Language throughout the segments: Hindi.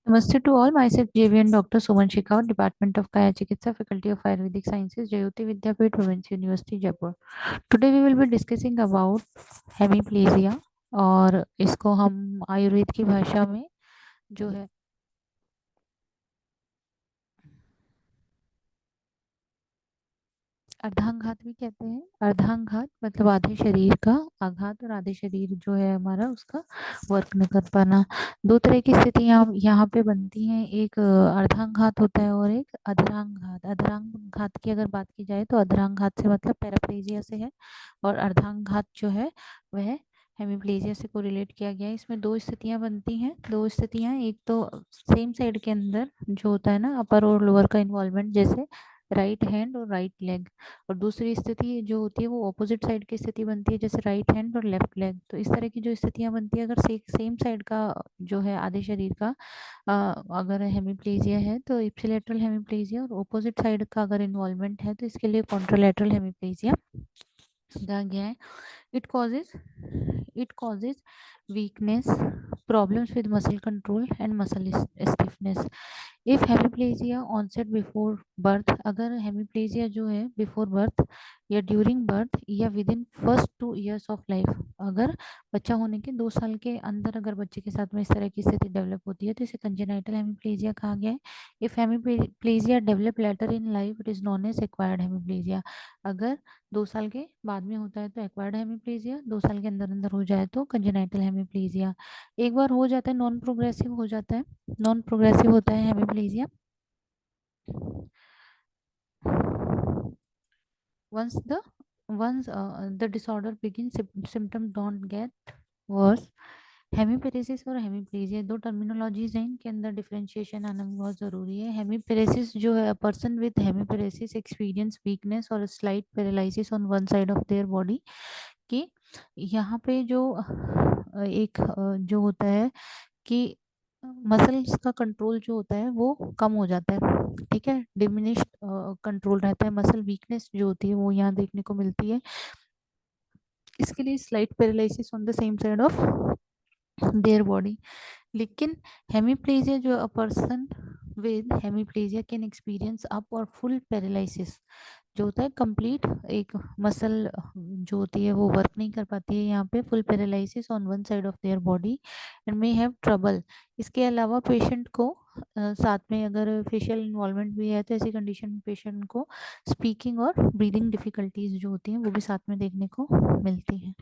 Namaste to all. Myself JVN Dr. Suman Shekhar, Department of Kaya Chikitsa, Faculty of Ayurvedic Sciences, Jayoti Vidyapeeth, Women's University, Jaipur. Today we will be discussing about hemiplegia और इसको हम आयुर्वेद की भाषा में जो है अर्धांघात भी कहते हैं। अर्धांघात मतलब आधे शरीर का आघात और आधे शरीर जो है हमारा उसका वर्क न कर पाना। दो तरह की स्थितियां यहाँ पे बनती हैं, एक अर्धांघात होता है और एक अधरांघात। अधरांघात की अगर बात की जाए तो अधरांघात से मतलब पैराप्लेजिया से है और अर्धांघात जो है वह हेमिप्लेजिया से कोरिलेट किया गया है। इसमें दो स्थितियां बनती हैं। दो स्थितियां, एक तो सेम साइड के अंदर जो होता है ना अपर और लोअर का इन्वॉल्वमेंट, जैसे राइट हैंड और राइट लेग, और दूसरी स्थिति जो होती है वो ऑपोजिट साइड की स्थिति बनती है, जैसे राइट हैंड और लेफ्ट लेग। तो इस तरह की जो स्थितियां बनती है, अगर सेम साइड का जो है आधे शरीर का अगर हेमिप्लेजिया है तो इप्सिलेटरल हेमिप्लेजिया, और ऑपोजिट साइड का अगर इन्वॉल्वमेंट है तो इसके लिए कॉन्ट्रालेटरल हेमिप्लेजिया कहा गया है। It causes weakness, problems with muscle control and muscle stiffness. If hemiplegia onset before birth, अगर हेमिप्लेजिया जो है बिफोर बर्थ या ड्यूरिंग बर्थ या within first 2 years of life, अगर बच्चा होने के 2 साल के अंदर अगर बच्चे के साथ में इस तरह की स्थिति डेवलप होती है तो इसे कंजेनाइटल हेमिप्लेजिया कहा गया है। If hemiplegia develop later in life it is known as acquired hemiplegia. अगर 2 साल के बाद में होता है तो एक्वायर्ड हेमिप्लेजिया, 2 साल के अंदर अंदर हो जाए तो कंजेनाइटल हेमिप्लेजिया। एक बार हो जाता है नॉन प्रोग्रेसिव हो जाता है, नॉन प्रोग्रेसिव होता है hemiplegia. once the once the disorder begins, symptoms don't get worse. हेमीपेरेसिस और हेमीप्लेजिया दो टर्मिनोलॉजीज हैं, इनके अंदर डिफरेंशिएशन आना बहुत ज़रूरी है। हेमीपेरेसिस जो है, a person with hemiparesis experience weakness और slight paralysis on one side of their body. कि यहाँ पे जो एक जो होता है कि मसल्स का कंट्रोल जो होता है वो कम हो जाता है, ठीक है, डिमिनिश्ड कंट्रोल रहता है। मसल वीकनेस जो होती है वो यहाँ देखने को मिलती है। इसके लिए slight paralysis on the same side of their body. लेकिन हेमीप्लेजिया जो, अ person with hemiplegia can experience up और फुल पैरालिसिस, जो होता है कंप्लीट एक मसल जो होती है वो वर्क नहीं कर पाती है, यहाँ पे full paralysis on one side of their body and may have trouble. इसके अलावा पेशेंट को साथ में अगर फेशियल इन्वॉल्वमेंट भी है तो ऐसी कंडीशन में पेशेंट को स्पीकिंग और ब्रीदिंग डिफिकल्टीज जो होती हैं वो भी साथ में देखने को मिलती हैं।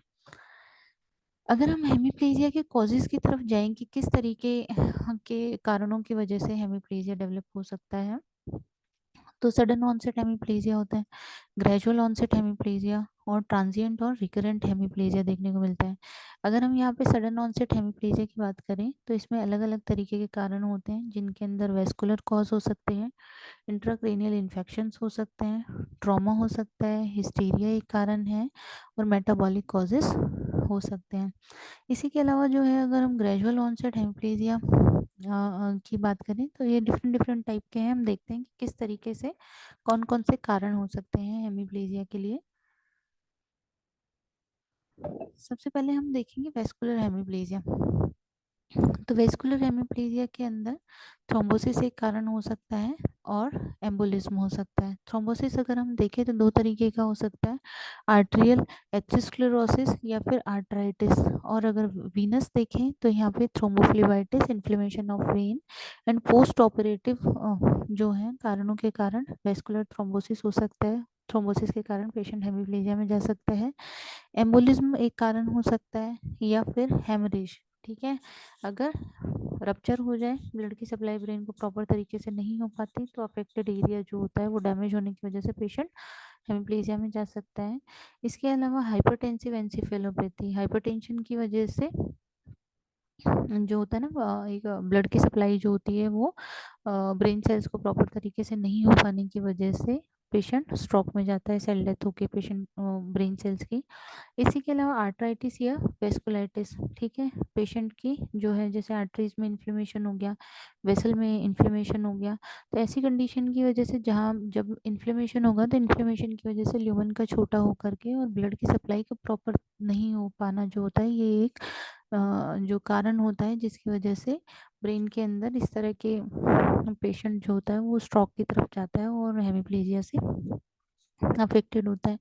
अगर हम हेमीप्लेजिया के कॉजेज की तरफ जाएं कि किस तरीके के कारणों की वजह से हेमीप्लेजिया डेवलप हो सकता है, तो सडन ऑनसेट हेमीप्लेजिया होता है, ग्रेजुअल ऑनसेट हेमीप्लेजिया और ट्रांजिएंट और रिकरेंट हेमीप्लेजिया देखने को मिलता है। अगर हम यहाँ पे सडन ऑनसेट हेमीप्लेजिया की बात करें तो इसमें अलग अलग तरीके के कारण होते हैं, जिनके अंदर वेस्कुलर कॉज हो सकते हैं, इंट्राक्रेनियल इन्फेक्शंस हो सकते हैं, ट्रॉमा हो सकता है, हिस्टीरिया एक कारण है, और मेटाबॉलिक कॉजेस हो सकते हैं। इसी के अलावा जो है, अगर हम ग्रेजुअल ऑनसेट हेमिप्लेजिया की बात करें तो ये डिफरेंट डिफरेंट टाइप के हैं। हम देखते हैं कि किस तरीके से कौन कौन से कारण हो सकते हैं हेमिप्लेजिया के लिए। सबसे पहले हम देखेंगे वेस्कुलर हेमिप्लेजिया। तो वेस्कुलर हेमिप्लेजिया के अंदर थ्रोम्बोसिस एक कारण हो सकता है और एम्बोलिज्म हो सकता है। थ्रोम्बोसिस अगर हम देखें तो दो तरीके का हो सकता है, आर्टेरियल एथेरोस्क्लेरोसिस या फिर आर्टराइटिस, और अगर वीनस देखें तो यहाँ पे thrombophlebitis, inflammation of when and post operative जो है कारणों के कारण वेस्कुलर थ्रोम्बोसिस हो सकता है। थ्रोम्बोसिस के कारण पेशेंट हेमिप्लेजिया में जा सकता है। एम्बोलिज्म एक कारण हो सकता है या फिर हेमरेज, ठीक है। अगर रप्चर हो जाए, ब्लड की सप्लाई ब्रेन को प्रॉपर तरीके से नहीं हो पाती तो अफेक्टेड एरिया जो होता है वो डैमेज होने की वजह से पेशेंट हेमिप्लेजिया में जा सकता है। इसके अलावा हाइपरटेंसिव एनसेफेलोपैथी, हाइपरटेंशन की वजह से जो होता है ना, एक ब्लड की सप्लाई जो होती है वो ब्रेन सेल्स को प्रॉपर तरीके से नहीं हो पाने की वजह से पेशेंट स्ट्रोक में जाता है, सेल डेथ होके पेशेंट ब्रेन सेल्स की। इसी के अलावा आर्टराइटिस या वेस्कुलाइटिस, ठीक है, पेशेंट की जो है जैसे आर्टरीज में इन्फ्लेमेशन हो गया, वेसल में इन्फ्लेमेशन हो गया, तो ऐसी कंडीशन की वजह से जहाँ जब इन्फ्लेमेशन होगा तो इन्फ्लेमेशन की वजह से ल्यूमन का छोटा होकर के और ब्लड की सप्लाई का प्रॉपर नहीं हो पाना जो होता है, ये एक जो कारण होता है जिसकी वजह से ब्रेन के अंदर इस तरह के पेशेंट जो होता है वो स्ट्रोक की तरफ जाता है और हेमिप्लेजिया से अफेक्टेड होता है।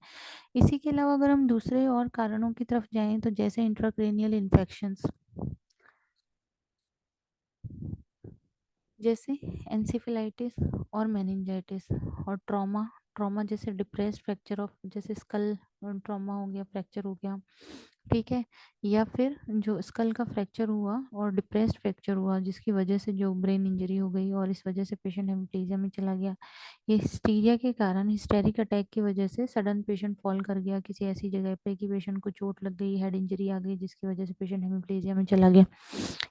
इसी के अलावा अगर हम दूसरे और कारणों की तरफ जाएं तो जैसे इंट्राक्रेनियल इन्फेक्शंस, जैसे एंसेफेलाइटिस और मेनिंजाइटिस, और ट्रॉमा, ट्रॉमा जैसे डिप्रेस्ड फ्रैक्चर ऑफ, जैसे स्कल ट्रॉमा हो गया, फ्रैक्चर हो गया, ठीक है, या फिर जो स्कल का फ्रैक्चर हुआ और डिप्रेस्ड फ्रैक्चर हुआ जिसकी वजह से जो ब्रेन इंजरी हो गई और इस वजह से पेशेंट हेमिप्लीजिया में चला गया। ये हिस्टीरिया के कारण, हिस्टेरिक अटैक की वजह से सडन पेशेंट फॉल कर गया किसी ऐसी जगह पे कि पेशेंट को चोट लग गई, हेड इंजरी आ गई जिसकी वजह से पेशेंट हेमिप्लीजिया में चला गया।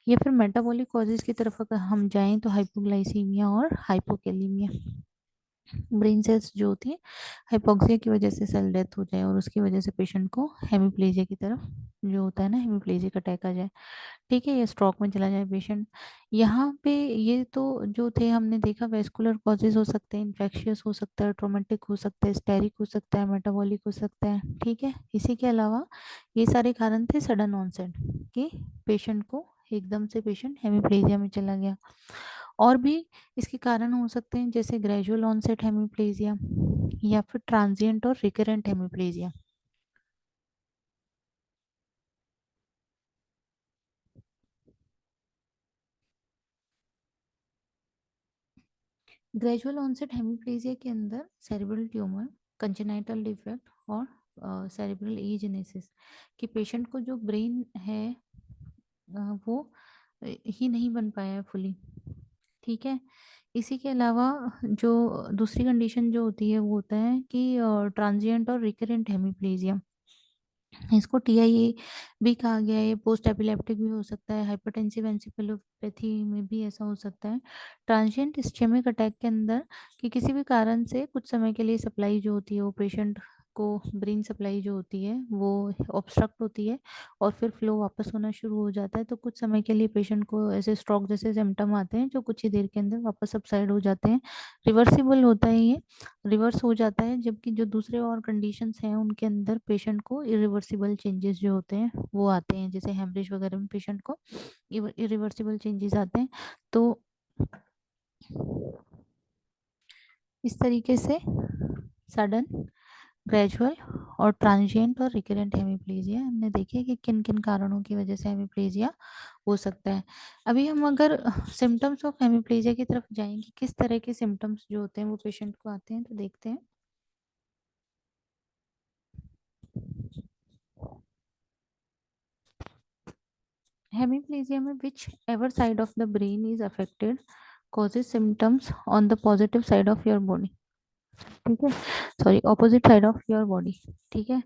या फिर मेटाबॉलिक कॉजेज की तरफ अगर हम जाएं तो हाइपोग्लाइसीमिया और हाइपोकैलीमिया, ब्रेन सेल्स जो होती है हाइपोक्सिया की वजह से सेल डेथ हो जाए और उसकी वजह से पेशेंट को हेमिप्लेजिया की तरफ जो होता है ना हेमिप्लेजिक अटैक आ जाए, ठीक है, या स्ट्रोक में चला जाए पेशेंट। यहाँ पे ये तो जो थे हमने देखा, वेस्कुलर कॉजेज हो सकते हैं, इन्फेक्शियस हो सकता है, ट्रोमेटिक हो सकता है, स्टेरिक हो सकता है, मेटाबॉलिक हो सकता है, ठीक है। इसी के अलावा ये सारे कारण थे सडन ऑनसेट कि पेशेंट को एकदम से पेशेंट हेमिप्लेजिया में चला गया। और भी इसके कारण हो सकते हैं जैसे ग्रेजुअल ऑनसेट हेमिप्लेजिया या फिर ट्रांजिएंट और recurrent hemiplegia. Gradual onset hemiplegia के अंदर सेरेब्रल ट्यूमर, कंजेनाइटल डिफेक्ट और सेरेब्रल एजेनेसिस, कि पेशेंट को जो ब्रेन है वो ही नहीं बन पाया है फुली, ठीक है। इसी के अलावा जो दूसरी कंडीशन जो होती है वो होता है कि ट्रांजिएंट और रिकरेंट हेमिप्लेजिया, इसको टीआईए भी कहा गया है, पोस्ट एपिलेप्टिक भी हो सकता है, हाइपरटेंसिव एंसेफेलोपैथी में भी ऐसा हो सकता है। ट्रांजिएंट इस्चेमिक अटैक के अंदर कि किसी भी कारण से कुछ समय के लिए सप्लाई जो होती है वो पेशेंट को, ब्रेन सप्लाई जो होती है वो ऑब्स्ट्रक्ट होती है और फिर फ्लो वापस होना शुरू हो जाता है, तो कुछ समय के लिए पेशेंट को ऐसे स्ट्रोक जैसे सिम्टम आते हैं जो कुछ ही देर के अंदर वापस सबसाइड हो जाते हैं। रिवर्सिबल होता है ये, रिवर्स हो जाता है, जबकि जो दूसरे और कंडीशंस हैं उनके अंदर पेशेंट को इरिवर्सिबल चेंजेस जो होते हैं वो आते हैं, जैसे हेमरेज वगैरह में पेशेंट को इरिवर्सिबल चेंजेस आते हैं। तो इस तरीके से सडन, ग्रेजुअल और ट्रांजिएंट और रिकरेंट हेमिप्लेजिया हमने देखे कि किन किन कारणों की वजह से हेमिप्लेजिया हो सकता है। अभी हम अगर सिम्टम्स ऑफ हेमिप्लेजिया की तरफ जाएंगे, किस तरह के सिम्टम्स जो होते हैं वो पेशेंट को आते हैं, तो देखते हैं। Hemiplegia में whichever side of the brain is affected causes symptoms on the positive side of your body, ठीक है, sorry opposite side of your body, ठीक है।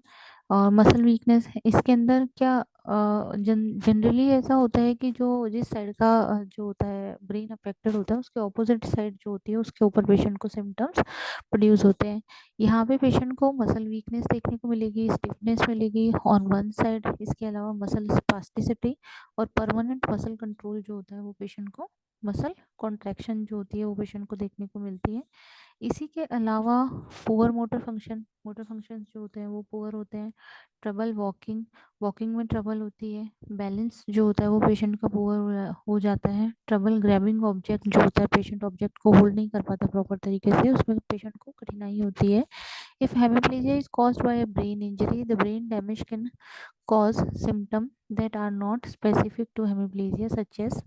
और मसल वीकनेस है इसके अंदर क्या, जनरली ऐसा होता है कि जो जिस साइड का जो होता है ब्रेन अफेक्टेड होता है उसके ऑपोजिट साइड जो होती है उसके ऊपर पेशेंट को सिम्टम्स प्रोड्यूस होते हैं। यहाँ पे पेशेंट को मसल वीकनेस देखने को मिलेगी, स्टिफनेस मिलेगी ऑन वन साइड, इसके अलावा मसल स्पास्टिसिटी और परमानेंट मसल कंट्रोल जो होता है वो पेशेंट को, मसल कॉन्ट्रैक्शन जो होती है वो पेशेंट को देखने को मिलती है। इसी के अलावा poor motor function, motor function जो होते हैं वो पुअर होते हैं, ट्रबल वॉकिंग, वॉकिंग में ट्रबल होती है, बैलेंस जो होता है वो पेशेंट का पुअर हो जाता है, ट्रबल ग्रैबिंग ऑब्जेक्ट जो होता है, पेशेंट ऑब्जेक्ट को होल्ड नहीं कर पाता प्रॉपर तरीके से, उसमें पेशेंट को कठिनाई होती है। If hemiplegia is caused by a brain injury the brain damage can cause symptom that are not specific to hemiplegia such as,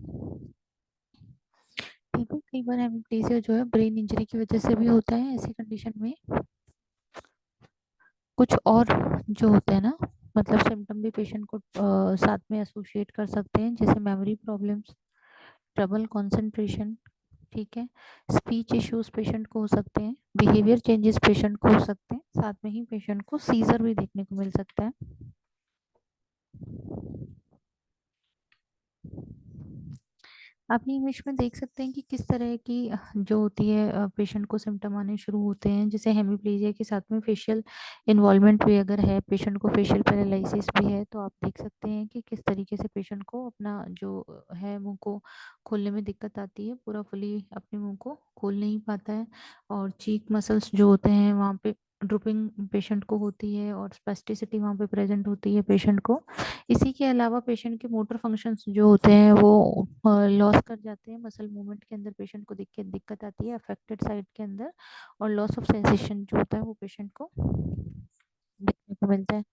ठीक है, कई बार हेमिप्लेजिया जो है ब्रेन इंजरी की वजह से भी होता है, ऐसी कंडीशन में कुछ और जो होते हैं ना, मतलब सिम्टम भी पेशेंट को साथ में एसोसिएट कर सकते हैं, जैसे मेमोरी प्रॉब्लम्स, ट्रबल कंसंट्रेशन, ठीक है, स्पीच इश्यूज पेशेंट को हो सकते हैं, बिहेवियर चेंजेस पेशेंट को हो सकते हैं, साथ में ही पेशेंट को सीजर भी देखने को मिल सकता है। आप ये इमेज में देख सकते हैं कि किस तरह की जो होती है पेशेंट को सिम्टम आने शुरू होते हैं, जैसे हेमिप्लीजिया के साथ में फेशियल इन्वॉल्वमेंट भी अगर है, पेशेंट को फेशियल पैरालिसिस भी है, तो आप देख सकते हैं कि किस तरीके से पेशेंट को अपना जो है मुंह को खोलने में दिक्कत आती है, पूरा फुली अपने मुंह को खोल नहीं पाता है, और चीक मसल्स जो होते हैं वहाँ पे ड्रूपिंग पेशेंट को होती है और स्पेस्टिसिटी वहाँ पे प्रेजेंट होती है पेशेंट को। इसी के अलावा पेशेंट के मोटर फंक्शंस जो होते हैं वो लॉस कर जाते हैं, मसल मूवमेंट के अंदर पेशेंट को दिक्कत आती है अफेक्टेड साइड के अंदर, और लॉस ऑफ सेंसेशन जो होता है वो पेशेंट को देखने को मिलता है।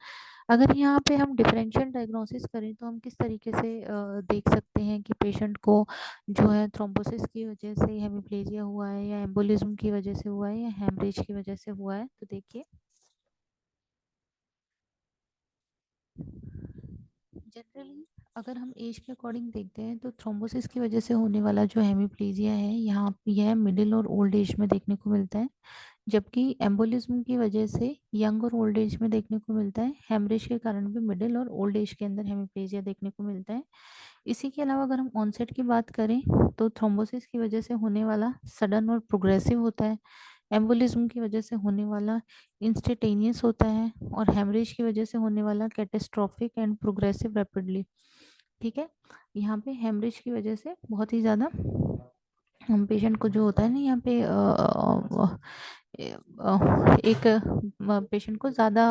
अगर यहाँ पे हम डिफरेंशियल डायग्नोसिस करें तो हम किस तरीके से देख सकते हैं कि पेशेंट को जो है थ्रोम्बोसिस की वजह से हेमिप्लेजिया हुआ है या एम्बोलिज्म की वजह से हुआ है या हेमरेज की वजह से हुआ है। तो देखिए जनरली अगर हम एज के अकॉर्डिंग देखते हैं तो थ्रोम्बोसिस की वजह से होने वाला जो हेमिप्लीजिया है यहाँ यह मिडिल और ओल्ड एज में देखने को मिलता है, जबकि एम्बोलिज्म की वजह से यंग और ओल्ड एज में देखने को मिलता है। हेमरेज के कारण भी मिडिल और ओल्ड एज के अंदर हेमिप्लीजिया देखने को मिलता है। इसी के अलावा अगर हम ऑनसेट की बात करें तो थ्रोम्बोसिस की वजह से होने वाला सडन और प्रोग्रेसिव होता है, एम्बोलिज्म की वजह से होने वाला इंस्टेटेनियस होता है, और हेमरेज की वजह से होने वाला कैटेस्ट्रॉफिक एंड प्रोग्रेसिव रैपिडली। ठीक है, यहाँ पे हेमरेज की वजह से बहुत ही ज़्यादा हम पेशेंट को जो होता है ना यहाँ पे एक पेशेंट को ज़्यादा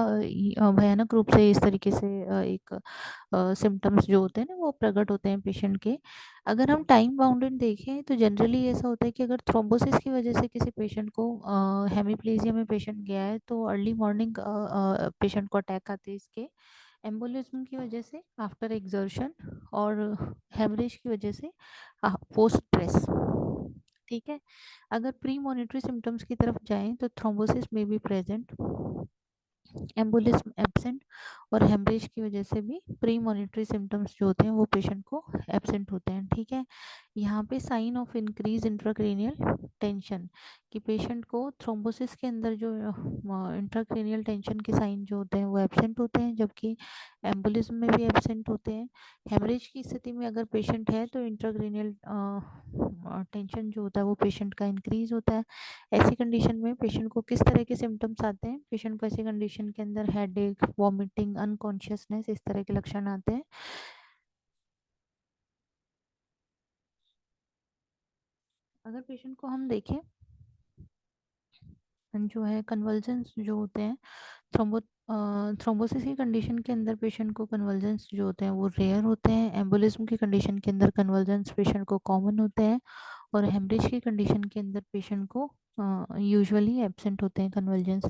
भयानक रूप से इस तरीके से एक सिम्टम्स जो होते हैं ना वो प्रकट होते हैं पेशेंट के। अगर हम टाइम बाउंडेड देखें तो जनरली ऐसा होता है कि अगर थ्रोम्बोसिस की वजह से किसी पेशेंट को हेमिप्लेजिया में पेशेंट गया है तो अर्ली मॉर्निंग पेशेंट को अटैक आते हैं इसके। एम्बोलिज्म की वजह से आफ्टर एक्सर्शन, और हेमरेज की वजह से पोस्ट प्रेस। ठीक है, अगर प्री मॉनिटरी सिम्टम्स की तरफ जाएं तो थ्रोम्बोसिस में बी प्रेजेंट, एम्बोलिज्म एब्सेंट, और हेमरेज की वजह से भी प्री मॉनिटरी सिम्टम्स जो होते हैं वो पेशेंट को एब्सेंट होते हैं। ठीक है, यहाँ पे sign of increase intracranial tension, कि पेशेंट को थ्रोम्बोसिस के अंदर जो इंट्राक्रेनियल टेंशन के साइन जो होते हैं वो एब्सेंट होते हैं, जबकि एम्बोलिज्म में भी एब्सेंट होते हैं। हेमरेज की स्थिति में अगर पेशेंट है तो इंट्राक्रेनियल टेंशन जो होता है वो पेशेंट का इंक्रीज होता है। ऐसी कंडीशन में पेशेंट को किस तरह के सिम्टम्स आते हैं, पेशेंट को ऐसी कंडीशन के अंदर हेडेक, वॉमिटिंग, अनकॉन्शियसनेस, इस तरह के लक्षण आते हैं। अगर पेशेंट को हम देखें जो है कन्वल्जन्स जो होते हैं थ्रोम्बो थ्रोम्बोसिस की कंडीशन के अंदर पेशेंट को कन्वल्जन्स जो होते हैं वो रेयर होते हैं, एम्बोलिज्म की कंडीशन के अंदर कन्वल्जन्स पेशेंट को कॉमन होते हैं, और हेमरेज की कंडीशन के अंदर पेशेंट को यूजुअली एब्सेंट होते हैं कन्वल्जन्स।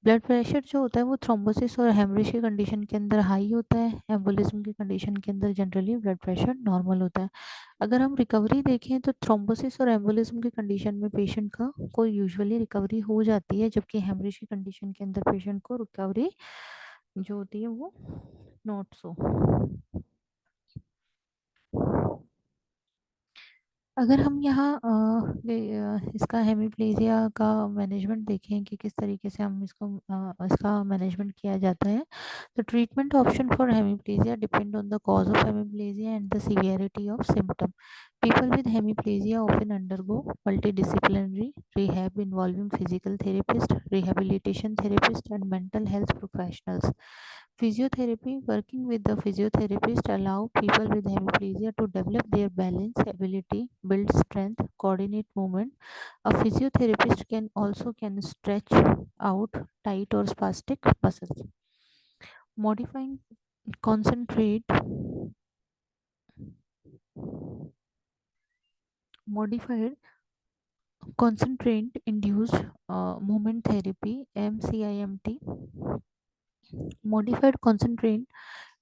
ब्लड प्रेशर जो होता है वो थ्रोम्बोसिस और हेमरेज की कंडीशन के अंदर हाई होता है, एम्बोलिज्म की कंडीशन के अंदर जनरली ब्लड प्रेशर नॉर्मल होता है। अगर हम रिकवरी देखें तो थ्रोम्बोसिस और एम्बोलिज्म की कंडीशन में पेशेंट का को यूजुअली रिकवरी हो जाती है, जबकि हेमरेज की कंडीशन के अंदर पेशेंट को रिकवरी जो होती है वो नॉट सो। अगर हम यहाँ इसका हेमिप्लेजिया का मैनेजमेंट देखें कि किस तरीके से हम इसका मैनेजमेंट किया जाता है, तो treatment option for hemiplegia depend on the cause of hemiplegia and the severity of symptom. People with hemiplegia often undergo multidisciplinary rehab involving physical therapist, rehabilitation therapist, and mental health professionals. Physiotherapy, working with the physiotherapist, allow people with hemiplegia to develop their balance ability, build strength, coordinate movement. A physiotherapist can stretch out tight or spastic muscles. Modifying concentrate modified concentrate induced movement therapy MCIMT. Modified concentrate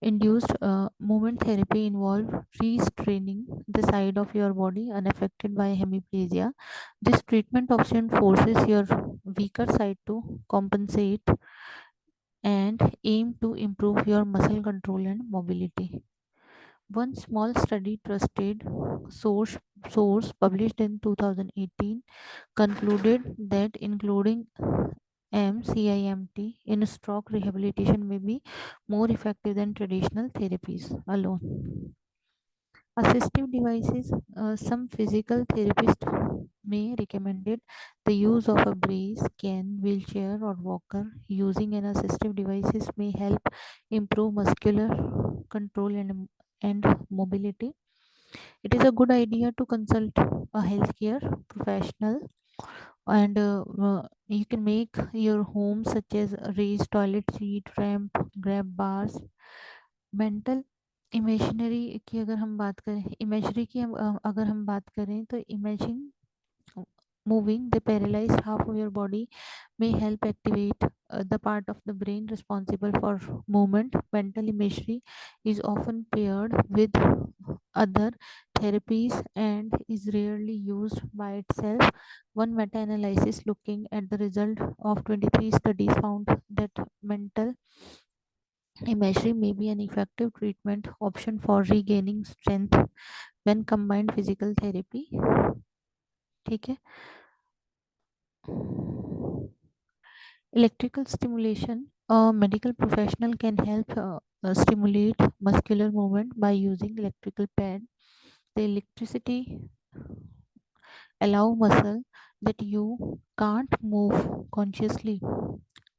induced movement therapy involve restraining the side of your body unaffected by hemiplegia. This treatment option forces your weaker side to compensate and aim to improve your muscle control and mobility. One small study trusted source source published in 2018 concluded that including MCIMT in stroke rehabilitation may be more effective than traditional therapies alone. Assistive devices, some physical therapists may recommended the use of a brace, cane, wheelchair, or walker. Using an assistive devices may help improve muscular control and mobility. It is a good idea to consult a healthcare professional And you can make your home such as raised toilet seat, ramp, grab bars. Mental imaginary की अगर हम बात करें, इमेजरी की अगर हम बात करें तो imagine moving the paralyzed half of your body may help activate the part of the brain responsible for movement. Mental imagery is often paired with other therapies and is rarely used by itself. One meta analysis looking at the result of 23 studies found that mental imagery may be an effective treatment option for regaining strength when combined physical therapy. ठीक है. Electrical stimulation. A medical professional can help stimulate muscular movement by using electrical pad. The electricity allow muscle that you can't move consciously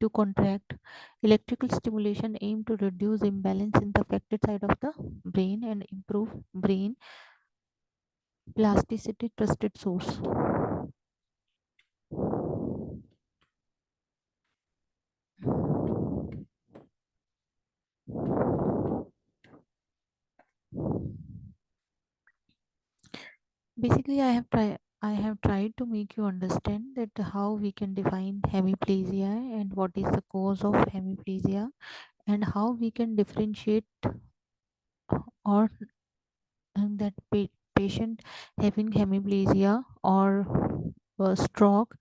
to contract. Electrical stimulation aim to reduce imbalance in the affected side of the brain and improve brain plasticity. Trusted source. Basically, I have tried to make you understand that how we can define hemiplegia and what is the cause of hemiplegia, and how we can differentiate or that patient having hemiplegia or stroke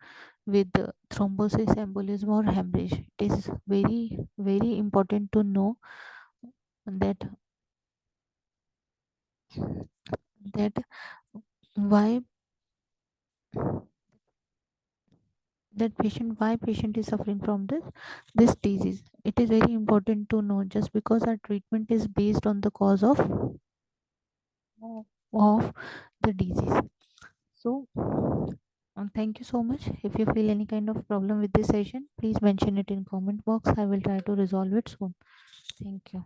with thrombosis, embolism or hemorrhage. It is very important to know that that why patient is suffering from this disease. It is very important to know, just because our treatment is based on the cause of the disease. So thank you so much. If you feel any kind of problem with this session, please mention it in comment box. I will try to resolve it soon. Thank you.